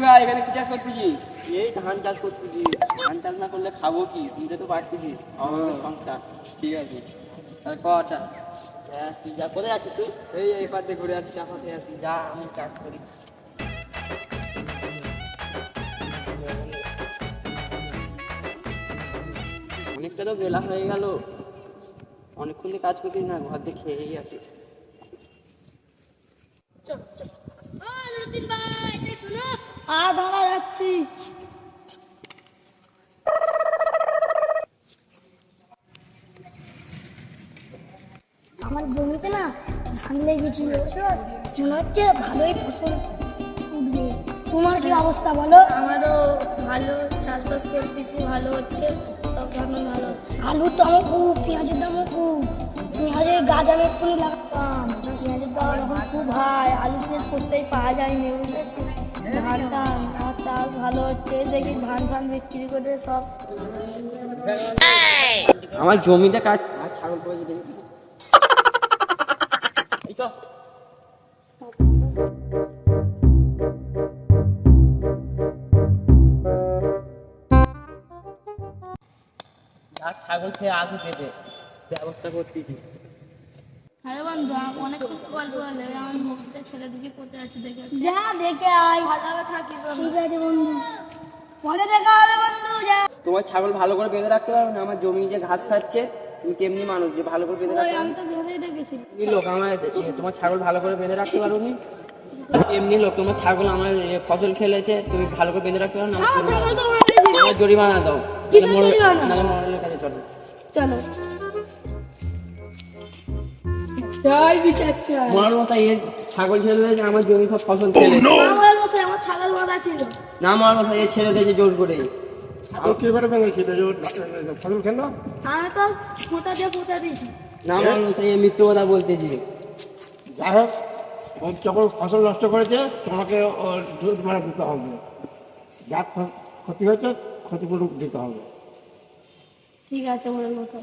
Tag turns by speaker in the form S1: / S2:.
S1: ভাই এখানে কি চাষ করতেছিস?
S2: এই ধান চাষ করতেছি। ধান চাষ না করলে খাবো কি? বুঝতে তো পারতেছিস আমাদের সংসার।
S1: ঠিক আছে তাহলে কথা
S2: হ্যাঁ, তুই যা করে আছিস তুই?
S1: এই পাতে ঘুরে আসি চা পাতে আসি।
S2: যা, আমি চাষ করি। অনেকটা তো বেলা হয়ে গেল, অনেকক্ষণ দিয়ে কাজ করতিস না, ঘর দিয়ে খেয়েই আসি।
S3: দাঁড়া যাচ্ছি। আমার জমিতে না ধান লেগেছিল, মনে হচ্ছে ভালোই ফসল উঠবে। তোমার কি অবস্থা বলো?
S4: আমারও ভালো, চাষবাস করতেছি, ভালো হচ্ছে, সব ধানও ভালো হচ্ছে।
S3: আলুর দামও খুব, পেঁয়াজের দামও খুব। পেঁয়াজের গাছ আমি এক্ষুনি লাগাতাম, পেঁয়াজের দাম এখন খুব হাই। আলু পেঁয়াজ করতেই পাওয়া যায়নি, বুঝেছি। ধান টান আর চাষ ভালো হচ্ছে, দেখি ধান ফান বিক্রি করে সব।
S2: আমার জমিতে কাজ আর ছাগল পড়েছে দেখি। এই তো আর ছাগল খেয়ে আলু পেতে ব্যবস্থা করতেছি।
S4: আরে বন্ধু, অনেক গল্প হলে আমি মুখতে ছেড়ে দিকে কোথায় আছি দেখে আসি।
S3: যা দেখে আয়,
S4: ভালোভাবে থাকিস।
S3: ঠিক আছে বন্ধু, পরে দেখা হবে বন্ধু। যা।
S2: তোমার ছাগল ভালো করে বেঁধে রাখতে পারবে না? আমার জমি যে ঘাস খাচ্ছে, তুমি তেমনি মানুষ যে ভালো করে বেঁধে রাখতে
S4: আমি
S2: পারবে।
S4: তো ভেবেই দেখেছি।
S2: তুমি লোক আমার তোমার ছাগল ভালো করে বেঁধে রাখতে পারো নি? এমনি লোক, তোমার ছাগল আমার ফসল খেলেছে, তুমি ভালো করে বেঁধে রাখতে পারো না?
S3: ছাগল তো মেরেছি।
S2: আমার জরিমানা দাও,
S3: কিসের জরিমানা?
S2: নাহলে মরলের কাছে চলো।
S3: চলো। জয় বিচার চাই।
S2: মরার মতো এই ছাগল ছেড়ে দিয়েছে, আমার জমি সব ফসল খেলে।
S3: আমার বসে আমার ছাগল মারা ছিল।
S2: না মরার মতো এই ছেড়ে দিয়েছে জোর করে।
S5: কিভাবে ভেঙেছিল ফসল খেলো?
S3: আমি তো ফোঁটা দিয়ে ফোঁটা দিয়েছি।
S2: না মরার মতো এই মিথ্যে কথা বলতেছি।
S5: যাই হোক, ও যখন ফসল নষ্ট করেছে তোমাকে ওর জরিমানা দিতে হবে। যা ক্ষতি হয়েছে ক্ষতিপূরণ দিতে হবে।
S4: ঠিক আছে, ওর মতো।